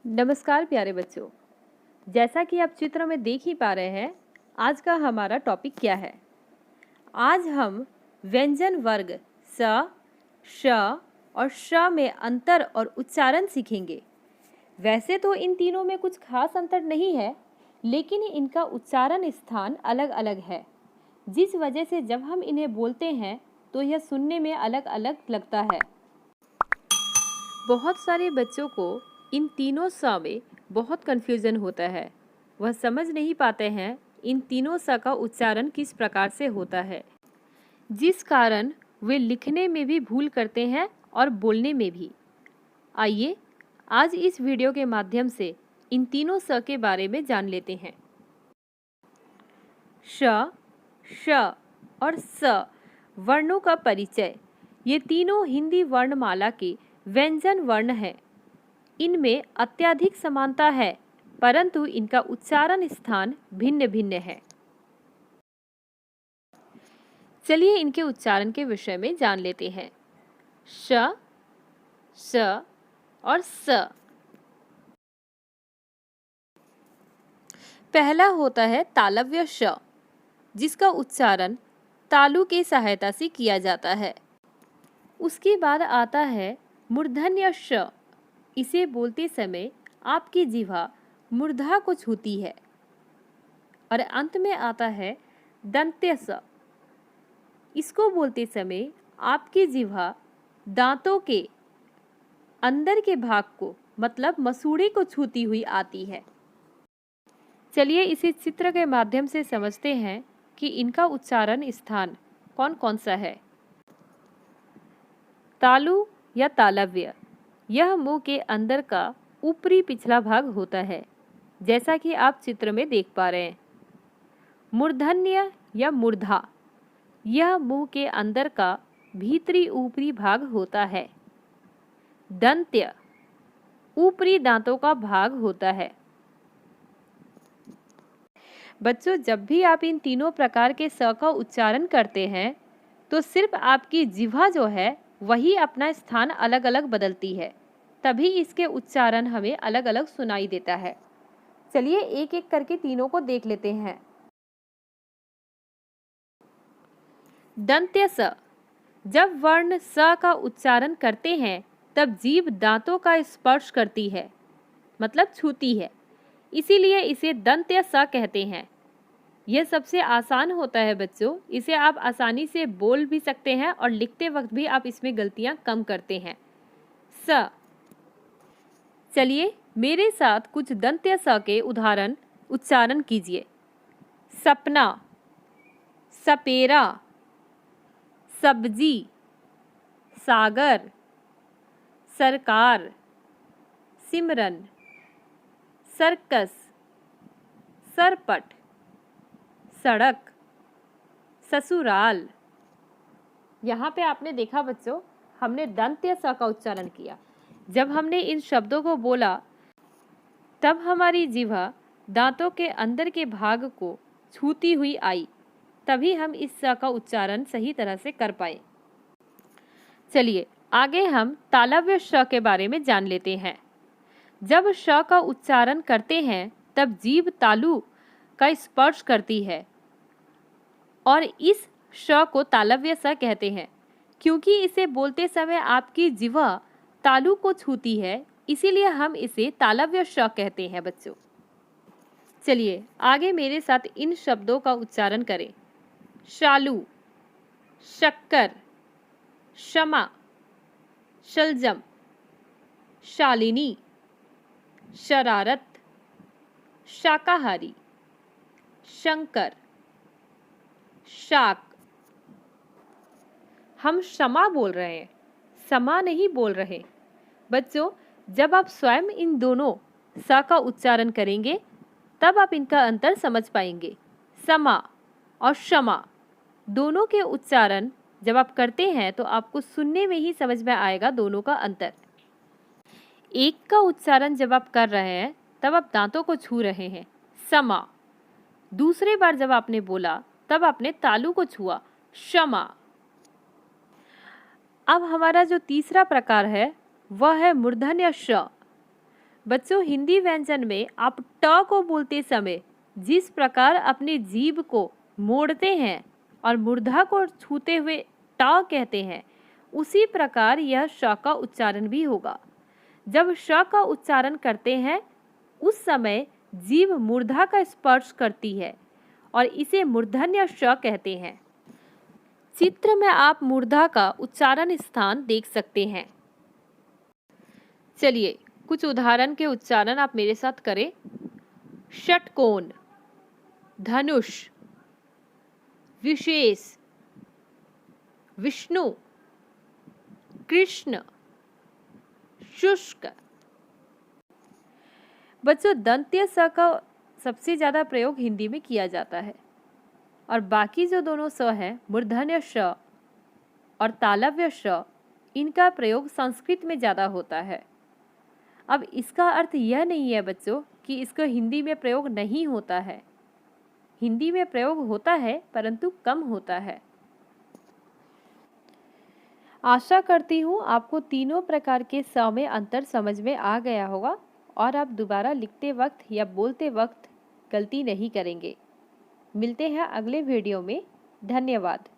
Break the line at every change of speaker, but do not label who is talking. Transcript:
नमस्कार प्यारे बच्चों। जैसा कि आप चित्र में देख ही पा रहे हैं, आज का हमारा टॉपिक क्या है। आज हम व्यंजन वर्ग स, श और श में अंतर और उच्चारण सीखेंगे। वैसे तो इन तीनों में कुछ खास अंतर नहीं है, लेकिन इनका उच्चारण स्थान अलग अलग है, जिस वजह से जब हम इन्हें बोलते हैं तो यह सुनने में अलग अलग लगता है। बहुत सारे बच्चों को इन तीनों स में बहुत कन्फ्यूज़न होता है। वह समझ नहीं पाते हैं इन तीनों स का उच्चारण किस प्रकार से होता है, जिस कारण वे लिखने में भी भूल करते हैं और बोलने में भी। आइए आज इस वीडियो के माध्यम से इन तीनों स के बारे में जान लेते हैं। श, श और स वर्णों का परिचय। ये तीनों हिंदी वर्णमाला के व्यंजन वर्ण हैं। इनमें अत्यधिक समानता है, परंतु इनका उच्चारण स्थान भिन्न भिन्न है। चलिए इनके उच्चारण के विषय में जान लेते हैं। श, श और स। पहला होता है तालव्य श, जिसका उच्चारण तालु की सहायता से किया जाता है। उसके बाद आता है मूर्धन्य श। इसे बोलते समय आपकी जिह्वा मूर्धा को छूती है। और अंत में आता है दंत्य स। इसको बोलते समय आपकी जिह्वा दांतों के अंदर के भाग को मतलब मसूड़े को छूती हुई आती है। चलिए इसी चित्र के माध्यम से समझते हैं कि इनका उच्चारण स्थान कौन कौन सा है। तालु या तालव्य, यह मुंह के अंदर का ऊपरी पिछला भाग होता है, जैसा कि आप चित्र में देख पा रहे हैं। मूर्धन्य या मूर्धा, यह मुंह के अंदर का भीतरी ऊपरी भाग होता है। दंत्य, ऊपरी दांतों का भाग होता है। बच्चों, जब भी आप इन तीनों प्रकार के स का उच्चारण करते हैं तो सिर्फ आपकी जिह्वा जो है वही अपना स्थान अलग अलग बदलती है, तभी इसके उच्चारण हमें अलग अलग सुनाई देता है। चलिए एक एक करके तीनों को देख लेते हैं। दंत्य स, जब वर्ण स का उच्चारण करते हैं तब जीभ दांतों का स्पर्श करती है, मतलब छूती है, इसीलिए इसे दंत्य स कहते हैं। यह सबसे आसान होता है बच्चों, इसे आप आसानी से बोल भी सकते हैं और लिखते वक्त भी आप इसमें गलतियां कम करते हैं। स। चलिए मेरे साथ कुछ दंत्य स के उदाहरण उच्चारण कीजिए। सपना, सपेरा, सब्जी, सागर, सरकार, सिमरन, सर्कस, सरपट, सड़क, ससुराल। यहाँ पे आपने देखा बच्चों, हमने दंत्य स का उच्चारण किया। जब हमने इन शब्दों को बोला तब हमारी जिह्वा दांतों के अंदर के भाग को छूती हुई आई, तभी हम इस स का उच्चारण सही तरह से कर पाए। चलिए आगे हम तालव्य श के बारे में जान लेते हैं। जब श का उच्चारण करते हैं तब जीभ तालु का स्पर्श करती है और इस श को तालव्य स कहते हैं। क्योंकि इसे बोलते समय आपकी जिह्वा तालु को छूती है, इसीलिए हम इसे तालव्य श कहते हैं बच्चों। चलिए आगे मेरे साथ इन शब्दों का उच्चारण करें। शालू, शक्कर, क्षमा, शलजम, शालिनी, शरारत, शाकाहारी, शंकर, शाक। हम क्षमा बोल रहे हैं, समा नहीं बोल रहे। बच्चों, जब आप स्वयं इन दोनों स का उच्चारण करेंगे तब आप इनका अंतर समझ पाएंगे। समा और क्षमा दोनों के उच्चारण जब आप करते हैं तो आपको सुनने में ही समझ में आएगा दोनों का अंतर। एक का उच्चारण जब आप कर रहे हैं तब आप दांतों को छू रहे हैं, समा। दूसरे बार जब आपने बोला तब आपने तालु को छुआ, क्षमा। अब हमारा जो तीसरा प्रकार है वह है मूर्धन्य श। बच्चों, हिंदी व्यंजन में आप ट को बोलते समय जिस प्रकार अपनी जीभ को मोड़ते हैं और मूर्धा को छूते हुए ट कहते हैं, उसी प्रकार यह श का उच्चारण भी होगा। जब श का उच्चारण करते हैं उस समय जीभ मूर्धा का स्पर्श करती है और इसे मूर्धन्य श कहते हैं। चित्र में आप मूर्धा का उच्चारण स्थान देख सकते हैं। चलिए कुछ उदाहरण के उच्चारण आप मेरे साथ करें। षटकोण, धनुष, विशेष, विष्णु, कृष्ण, शुष्क। बच्चों, दंत्य स का सबसे ज्यादा प्रयोग हिंदी में किया जाता है और बाकी जो दोनों स हैं, मूर्धन्य श और तालव्य श, इनका प्रयोग संस्कृत में ज्यादा होता है। अब इसका अर्थ यह नहीं है बच्चों कि इसको हिंदी में प्रयोग नहीं होता है। हिंदी में प्रयोग होता है परंतु कम होता है। आशा करती हूँ आपको तीनों प्रकार के स में अंतर समझ में आ गया होगा और आप दोबारा लिखते वक्त या बोलते वक्त गलती नहीं करेंगे। मिलते हैं अगले वीडियो में। धन्यवाद।